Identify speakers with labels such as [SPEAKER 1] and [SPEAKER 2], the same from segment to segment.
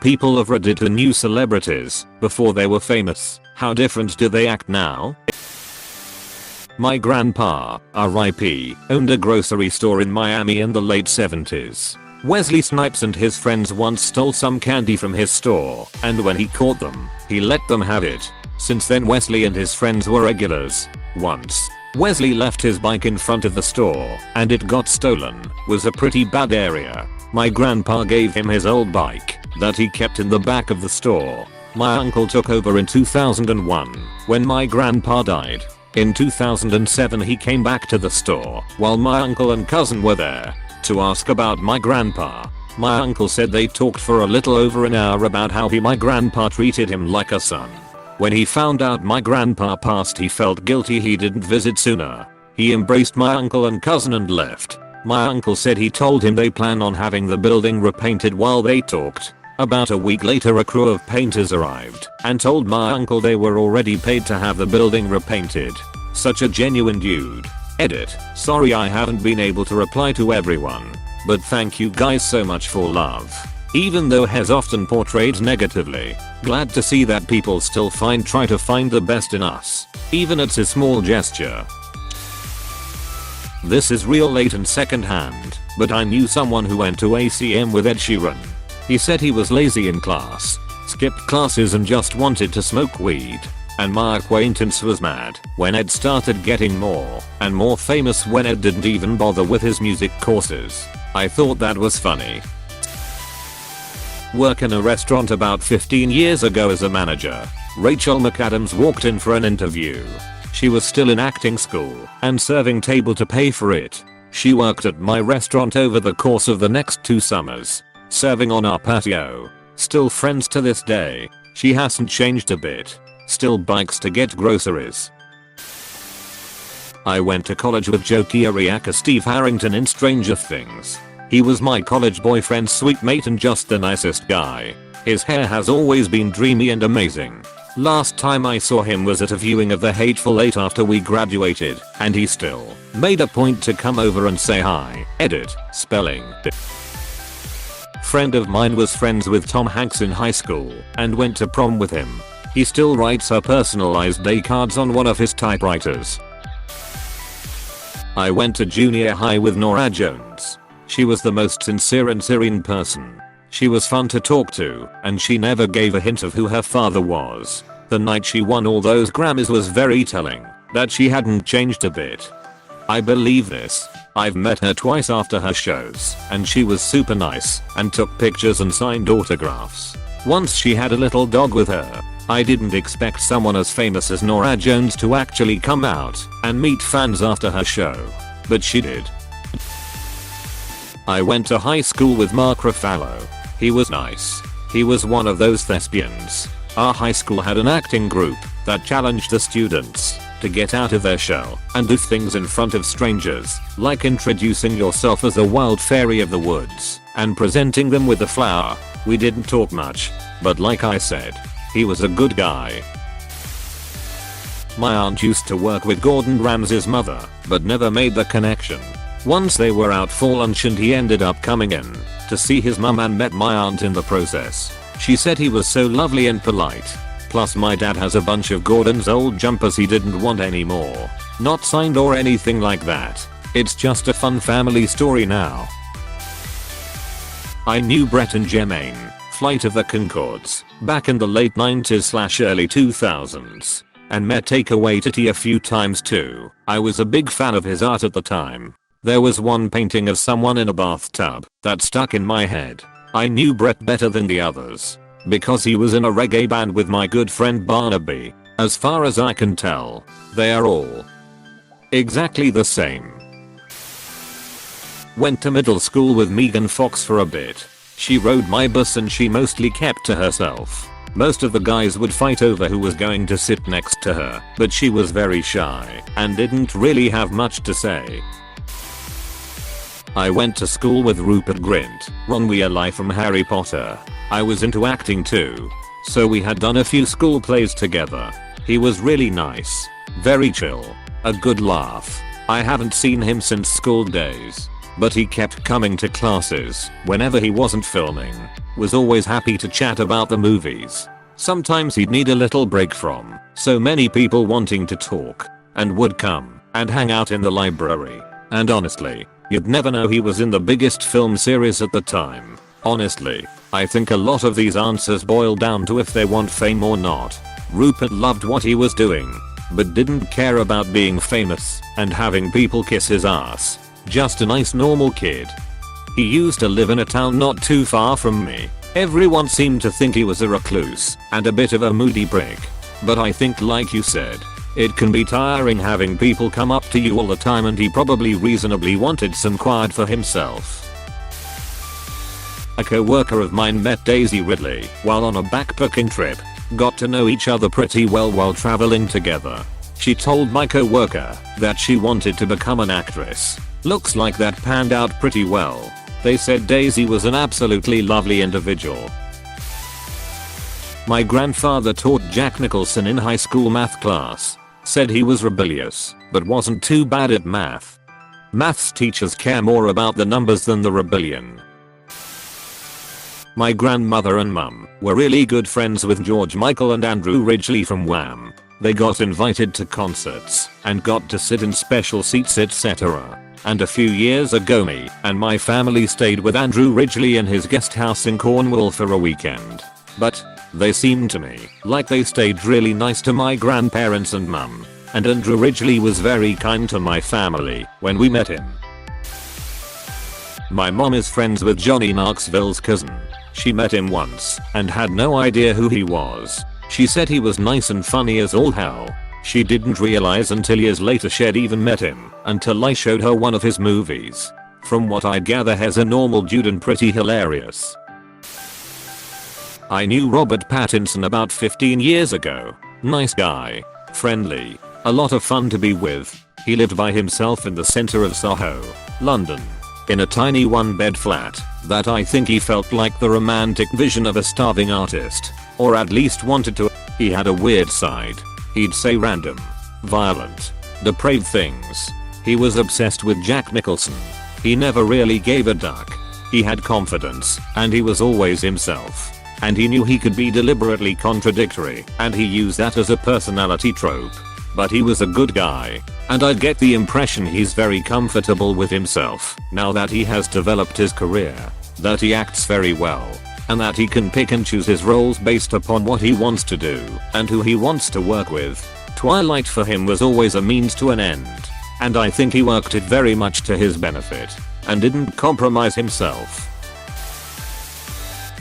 [SPEAKER 1] people of Reddit who knew celebrities before they were famous. How different do they act now? My grandpa, RIP, owned a grocery store in Miami in the late 70s. Wesley Snipes and his friends once stole some candy from his store, and when he caught them, he let them have it. Since then Wesley and his friends were regulars. Once, Wesley left his bike in front of the store, and it got stolen. Was a pretty bad area. My grandpa gave him his old bike that he kept in the back of the store. My uncle took over in 2001 when my grandpa died. In 2007 he came back to the store while my uncle and cousin were there to ask about my grandpa. My uncle said they talked for a little over an hour about how my grandpa treated him like a son. When he found out my grandpa passed he felt guilty he didn't visit sooner. He embraced my uncle and cousin and left. My uncle said he told him they plan on having the building repainted while they talked. About a week later a crew of painters arrived and told my uncle they were already paid to have the building repainted. Such a genuine dude. Edit. Sorry I haven't been able to reply to everyone. But thank you guys so much for love. Even though has often portrayed negatively. Glad to see that people still try to find the best in us. Even it's a small gesture. This is real late and secondhand, but I knew someone who went to ACM with Ed Sheeran. He said he was lazy in class, skipped classes and just wanted to smoke weed. And my acquaintance was mad when Ed started getting more and more famous when Ed didn't even bother with his music courses. I thought that was funny. Work in a restaurant about 15 years ago as a manager. Rachel McAdams walked in for an interview. She was still in acting school and serving table to pay for it. She worked at my restaurant over the course of the next 2 summers, serving on our patio. Still friends to this day. She hasn't changed a bit. Still bikes to get groceries. I went to college with Joe Kiriaka Steve Harrington in Stranger Things. He was my college boyfriend's sweet mate and just the nicest guy. His hair has always been dreamy and amazing. Last time I saw him was at a viewing of The Hateful Eight after we graduated, and he still made a point to come over and say hi. Edit. Spelling. Friend of mine was friends with Tom Hanks in high school and went to prom with him. He still writes her personalized day cards on one of his typewriters. I went to junior high with Norah Jones. She was the most sincere and serene person. She was fun to talk to, and she never gave a hint of who her father was. The night she won all those Grammys was very telling, that she hadn't changed a bit. I believe this. I've met her twice after her shows, and she was super nice, and took pictures and signed autographs. Once she had a little dog with her. I didn't expect someone as famous as Norah Jones to actually come out and meet fans after her show, but she did. I went to high school with Mark Ruffalo. He was nice. He was one of those thespians. Our high school had an acting group that challenged the students to get out of their shell and do things in front of strangers, like introducing yourself as a wild fairy of the woods and presenting them with a flower. We didn't talk much, but like I said, he was a good guy. My aunt used to work with Gordon Ramsay's mother, but never made the connection. Once they were out for lunch and he ended up coming in to see his mum and met my aunt in the process. She said he was so lovely and polite. Plus my dad has a bunch of Gordon's old jumpers he didn't want anymore. Not signed or anything like that. It's just a fun family story now. I knew Brett and Jermaine, Flight of the Conchords, back in the late 90s/early 2000s. And met Takeaway Titty a few times too. I was a big fan of his art at the time. There was one painting of someone in a bathtub that stuck in my head. I knew Brett better than the others because he was in a reggae band with my good friend Barnaby. As far as I can tell, they are all exactly the same. Went to middle school with Megan Fox for a bit. She rode my bus and she mostly kept to herself. Most of the guys would fight over who was going to sit next to her, but she was very shy and didn't really have much to say. I went to school with Rupert Grint, Ron Weasley from Harry Potter. I was into acting too, so we had done a few school plays together. He was really nice, very chill, a good laugh. I haven't seen him since school days. but he kept coming to classes whenever he wasn't filming. Was always happy to chat about the movies. Sometimes he'd need a little break from so many people wanting to talk, and would come and hang out in the library. And honestly, you'd never know he was in the biggest film series at the time. Honestly, I think a lot of these answers boil down to if they want fame or not. Rupert loved what he was doing, but didn't care about being famous and having people kiss his ass. Just a nice normal kid. He used to live in a town not too far from me. Everyone seemed to think he was a recluse and a bit of a moody prick. But I think, like you said, it can be tiring having people come up to you all the time, and he probably reasonably wanted some quiet for himself. A co-worker of mine met Daisy Ridley while on a backpacking trip. Got to know each other pretty well while traveling together. She told my co-worker that she wanted to become an actress. Looks like that panned out pretty well. They said Daisy was an absolutely lovely individual. My grandfather taught Jack Nicholson in high school math class. Said he was rebellious, but wasn't too bad at math. Maths teachers care more about the numbers than the rebellion. My grandmother and mum were really good friends with George Michael and Andrew Ridgeley from Wham. They got invited to concerts and got to sit in special seats, etc. And a few years ago, me and my family stayed with Andrew Ridgeley in his guest house in Cornwall for a weekend. But they seemed to me like they stayed really nice to my grandparents and mum. And Andrew Ridgeley was very kind to my family when we met him. My mom is friends with Johnny Knoxville's cousin. She met him once and had no idea who he was. She said he was nice and funny as all hell. She didn't realize until years later she'd even met him until I showed her one of his movies. From what I gather, he's a normal dude and pretty hilarious. I knew Robert Pattinson about 15 years ago. Nice guy. Friendly. A lot of fun to be with. He lived by himself in the center of Soho, London. In a tiny one-bed flat that I think he felt like the romantic vision of a starving artist. Or at least wanted to. He had a weird side. He'd say random, violent, depraved things. He was obsessed with Jack Nicholson. He never really gave a duck. He had confidence, and he was always himself. And he knew he could be deliberately contradictory, and he used that as a personality trope. But he was a good guy, and I get the impression he's very comfortable with himself now that he has developed his career, that he acts very well, and that he can pick and choose his roles based upon what he wants to do and who he wants to work with. Twilight for him was always a means to an end, and I think he worked it very much to his benefit and didn't compromise himself.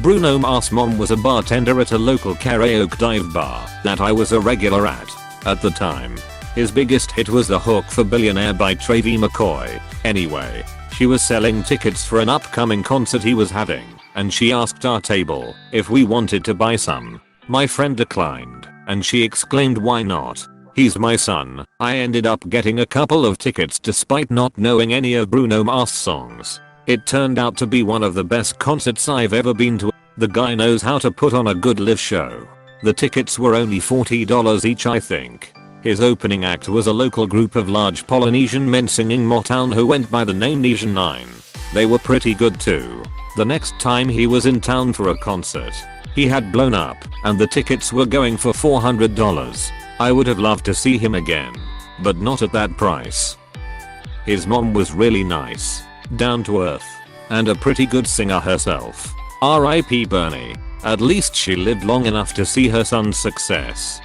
[SPEAKER 1] Bruno Mars' mom was a bartender at a local karaoke dive bar that I was a regular at the time. His biggest hit was The Hook for Billionaire by Travie McCoy. Anyway, she was selling tickets for an upcoming concert he was having, and she asked our table if we wanted to buy some. My friend declined, and she exclaimed, "Why not? He's my son." I ended up getting a couple of tickets despite not knowing any of Bruno Mars' songs. It turned out to be one of the best concerts I've ever been to. The guy knows how to put on a good live show. The tickets were only $40 each, I think. His opening act was a local group of large Polynesian men singing Motown who went by the name Nesian 9. They were pretty good too. The next time he was in town for a concert, he had blown up and the tickets were going for $400. I would have loved to see him again, but not at that price. His mom was really nice, down to earth, and a pretty good singer herself. R.I.P. Bernie. At least she lived long enough to see her son's success.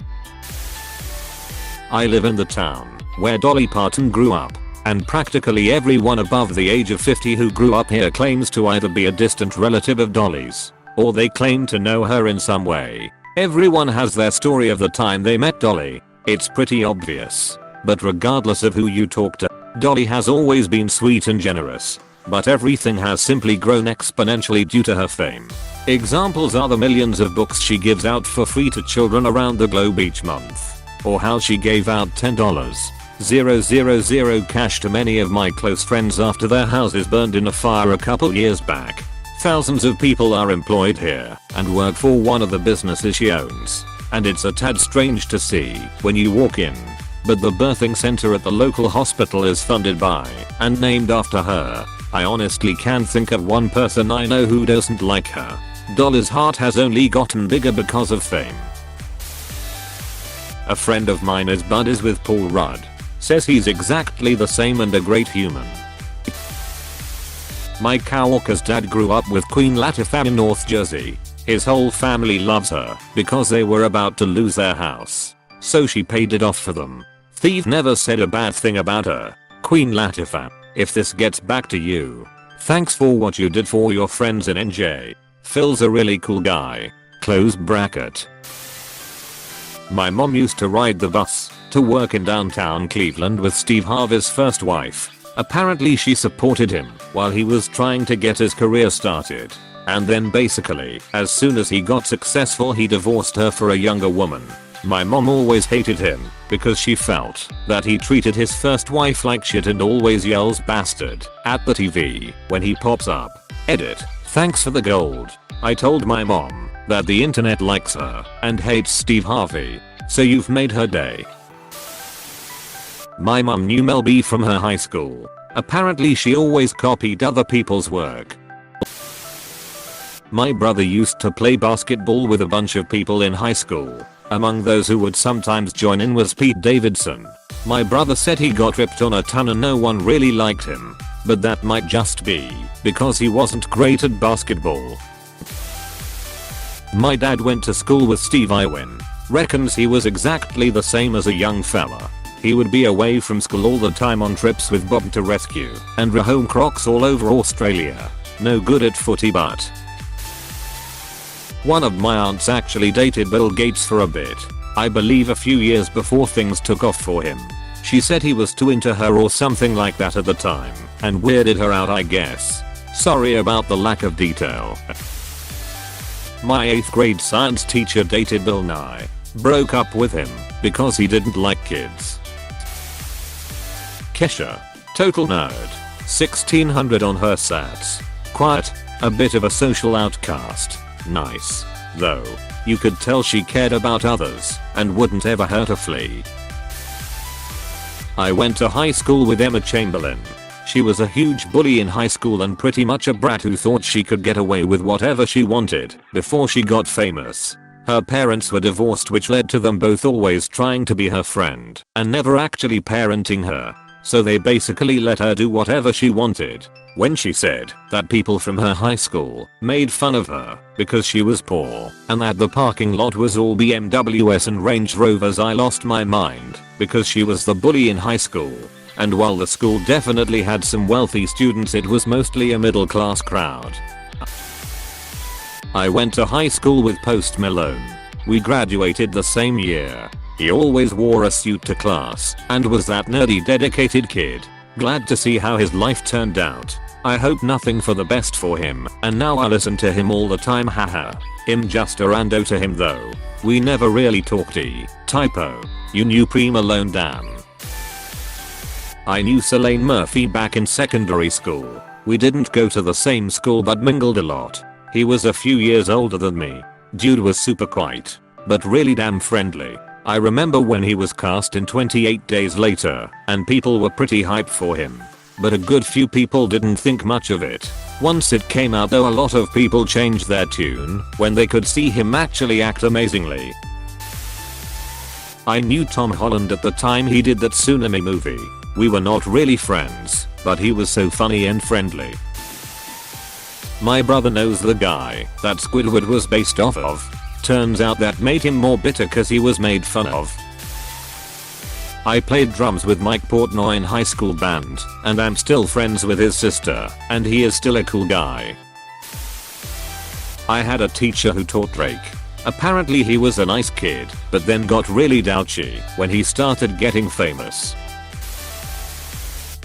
[SPEAKER 1] I live in the town where Dolly Parton grew up, and practically everyone above the age of 50 who grew up here claims to either be a distant relative of Dolly's, or they claim to know her in some way. Everyone has their story of the time they met Dolly. It's pretty obvious. But regardless of who you talk to, Dolly has always been sweet and generous. But everything has simply grown exponentially due to her fame. Examples are the millions of books she gives out for free to children around the globe each month. Or how she gave out $10,000 cash to many of my close friends after their houses burned in a fire a couple years back. Thousands of people are employed here and work for one of the businesses she owns. And it's a tad strange to see when you walk in. But the birthing center at the local hospital is funded by and named after her. I honestly can't think of one person I know who doesn't like her. Dolly's heart has only gotten bigger because of fame. A friend of mine is buddies with Paul Rudd. Says he's exactly the same and a great human. My coworker's dad grew up with Queen Latifah in North Jersey. His whole family loves her because they were about to lose their house. So she paid it off for them. Thief never said a bad thing about her. Queen Latifah, if this gets back to you, thanks for what you did for your friends in NJ. Phil's a really cool guy. Close bracket. My mom used to ride the bus to work in downtown Cleveland with Steve Harvey's first wife. Apparently she supported him while he was trying to get his career started. And then basically, as soon as he got successful, he divorced her for a younger woman. My mom always hated him because she felt that he treated his first wife like shit and always yells bastard at the TV when he pops up. Edit. Thanks for the gold. I told my mom that the internet likes her and hates Steve Harvey. So you've made her day. My mom knew Mel B from her high school. Apparently she always copied other people's work. My brother used to play basketball with a bunch of people in high school. Among those who would sometimes join in was Pete Davidson. My brother said he got ripped on a ton and no one really liked him. But that might just be because he wasn't great at basketball. My dad went to school with Steve Irwin. Reckons he was exactly the same as a young fella. He would be away from school all the time on trips with Bob to rescue and rehome Crocs all over Australia. No good at footy but. One of my aunts actually dated Bill Gates for a bit. I believe a few years before things took off for him. She said he was too into her or something like that at the time and weirded her out, I guess. Sorry about the lack of detail. My 8th grade science teacher dated Bill Nye. Broke up with him because he didn't like kids. Kesha. Total nerd. 1600 on her sats. Quiet. A bit of a social outcast. Nice. Though. You could tell she cared about others and wouldn't ever hurt a flea. I went to high school with Emma Chamberlain. She was a huge bully in high school and pretty much a brat who thought she could get away with whatever she wanted before she got famous. Her parents were divorced, which led to them both always trying to be her friend and never actually parenting her. So they basically let her do whatever she wanted. When she said that people from her high school made fun of her because she was poor and that the parking lot was all BMWs and Range Rovers, I lost my mind because she was the bully in high school. And while the school definitely had some wealthy students, it was mostly a middle class crowd. I went to high school with Post Malone. We graduated the same year. He always wore a suit to class and was that nerdy dedicated kid. Glad to see how his life turned out. I hope nothing for the best for him, and now I listen to him all the time, haha. I'm just a rando to him though. We never really talked. Typo. You knew Pre Malone, damn. I knew Selene Murphy back in secondary school. We didn't go to the same school but mingled a lot. He was a few years older than me. Dude was super quiet, but really damn friendly. I remember when he was cast in 28 Days Later, and people were pretty hyped for him. But a good few people didn't think much of it. Once it came out though, a lot of people changed their tune when they could see him actually act amazingly. I knew Tom Holland at the time he did that Tsunami movie. We were not really friends, but he was so funny and friendly. My brother knows the guy that Squidward was based off of. Turns out that made him more bitter cause he was made fun of. I played drums with Mike Portnoy in high school band, and I'm still friends with his sister, and he is still a cool guy. I had a teacher who taught Drake. Apparently he was a nice kid, but then got really douchy when he started getting famous.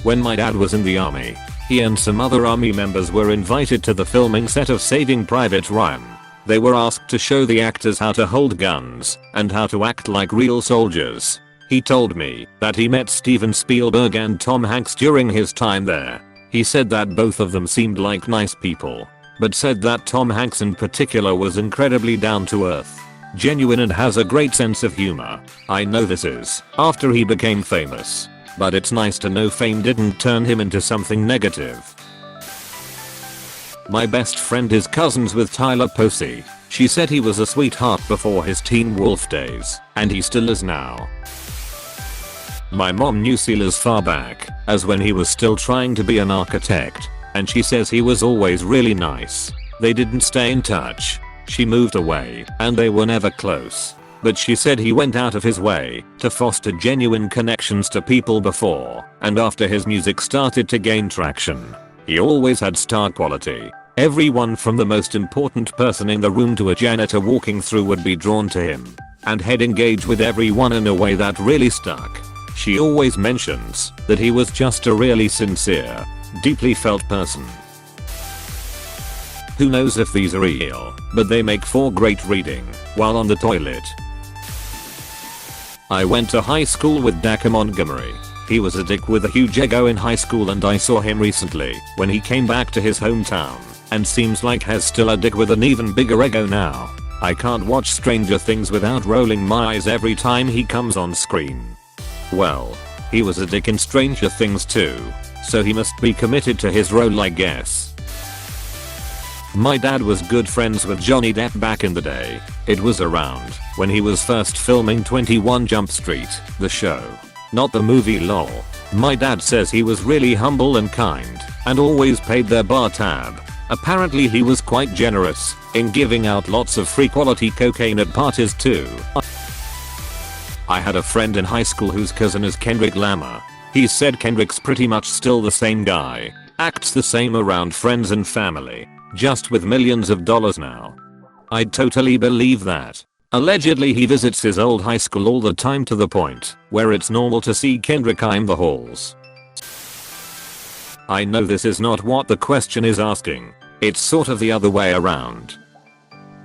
[SPEAKER 1] When my dad was in the army, he and some other army members were invited to the filming set of Saving Private Ryan. They were asked to show the actors how to hold guns and how to act like real soldiers. He told me that he met Steven Spielberg and Tom Hanks during his time there. He said that both of them seemed like nice people, but said that Tom Hanks in particular was incredibly down to earth, genuine, and has a great sense of humor. I know this is after he became famous, but it's nice to know fame didn't turn him into something negative. My best friend is cousins with Tyler Posey. She said he was a sweetheart before his Teen Wolf days, and he still is now. My mom knew Seal as far back as when he was still trying to be an architect, and she says he was always really nice. They didn't stay in touch. She moved away, and they were never close. But she said he went out of his way to foster genuine connections to people before and after his music started to gain traction. He always had star quality. Everyone from the most important person in the room to a janitor walking through would be drawn to him, and he'd engage with everyone in a way that really stuck. She always mentions that he was just a really sincere, deeply felt person. Who knows if these are real, but they make for great reading while on the toilet. I went to high school with Daka Montgomery. He was a dick with a huge ego in high school, and I saw him recently when he came back to his hometown, and seems like has still a dick with an even bigger ego now. I can't watch Stranger Things without rolling my eyes every time he comes on screen. Well, he was a dick in Stranger Things too, so he must be committed to his role, I guess. My dad was good friends with Johnny Depp back in the day. It was around when he was first filming 21 Jump Street, the show, not the movie lol. My dad says he was really humble and kind, and always paid their bar tab. Apparently he was quite generous in giving out lots of free quality cocaine at parties too. I had a friend in high school whose cousin is Kendrick Lamar. He said Kendrick's pretty much still the same guy, acts the same around friends and family, just with millions of dollars now. I'd totally believe that. Allegedly he visits his old high school all the time to the point where it's normal to see Kendrick in the halls. I know this is not what the question is asking. It's sort of the other way around.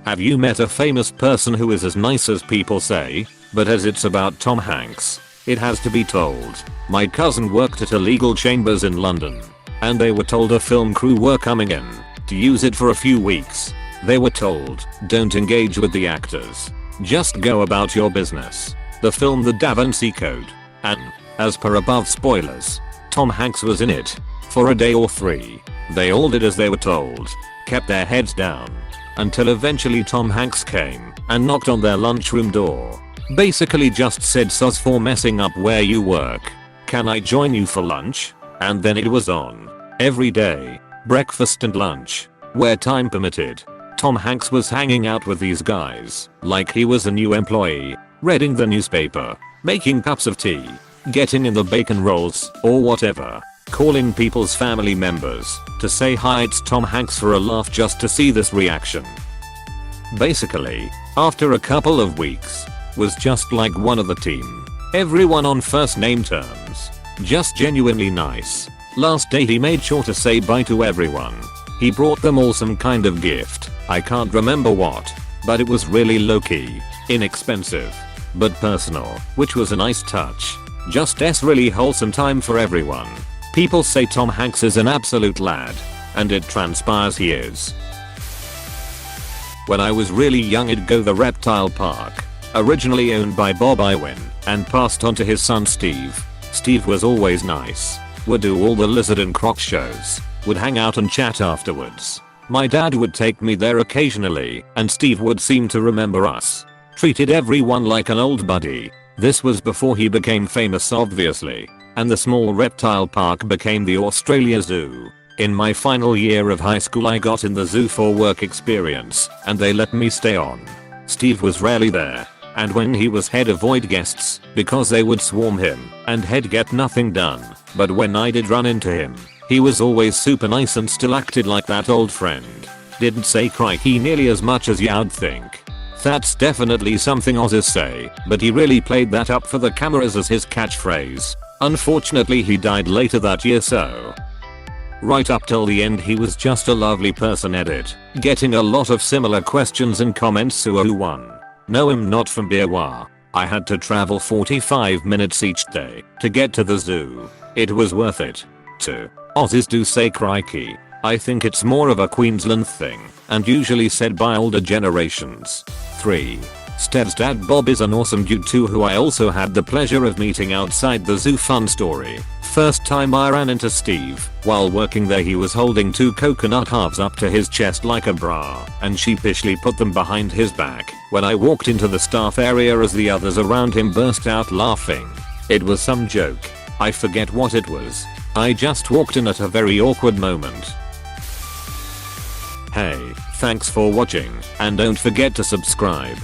[SPEAKER 1] Have you met a famous person who is as nice as people say? But as it's about Tom Hanks, it has to be told. My cousin worked at Illegal Chambers in London, and they were told a film crew were coming in to use it for a few weeks. They were told, don't engage with the actors. Just go about your business. The film The Da Vinci Code. And, as per above spoilers, Tom Hanks was in it. For a day or 3. They all did as they were told. Kept their heads down. Until eventually Tom Hanks came and knocked on their lunchroom door. Basically just said "Sus for messing up where you work. Can I join you for lunch?" And then it was on. Every day. Breakfast and lunch. Where time permitted. Tom Hanks was hanging out with these guys like he was a new employee, reading the newspaper, making cups of tea, getting in the bacon rolls or whatever, calling people's family members to say hi, it's Tom Hanks, for a laugh just to see this reaction. Basically, after a couple of weeks, was just like one of the team. Everyone on first name terms. Just genuinely nice. Last day he made sure to say bye to everyone. He brought them all some kind of gift. I can't remember what, but it was really low-key, inexpensive, but personal, which was a nice touch. Just really wholesome time for everyone. People say Tom Hanks is an absolute lad, and it transpires he is. When I was really young, I'd go the reptile park, originally owned by Bob Iwin and passed on to his son Steve. Steve was always nice, would do all the lizard and croc shows, would hang out and chat afterwards. My dad would take me there occasionally, and Steve would seem to remember us. Treated everyone like an old buddy. This was before he became famous, obviously, and the small reptile park became the Australia Zoo. In my final year of high school I got in the zoo for work experience, and they let me stay on. Steve was rarely there, and when he was he'd avoid guests because they would swarm him and he'd get nothing done. But when I did run into him, he was always super nice and still acted like that old friend. Didn't say crikey nearly as much as you'd think. That's definitely something Aussies say, but he really played that up for the cameras as his catchphrase. Unfortunately he died later that year, so right up till the end he was just a lovely person. Edit. Getting a lot of similar questions and comments. Who won? No, I'm not from Birwa. I had to travel 45 minutes each day to get to the zoo. It was worth it. 2. Aussies do say crikey. I think it's more of a Queensland thing and usually said by older generations. 3. Stev's dad Bob is an awesome dude too, who I also had the pleasure of meeting outside the zoo. Fun story. first time I ran into Steve, while working there he was holding 2 coconut halves up to his chest like a bra and sheepishly put them behind his back when I walked into the staff area as the others around him burst out laughing. It was some joke. I forget what it was. I just walked in at a very awkward moment. Hey, thanks for watching, and don't forget to subscribe.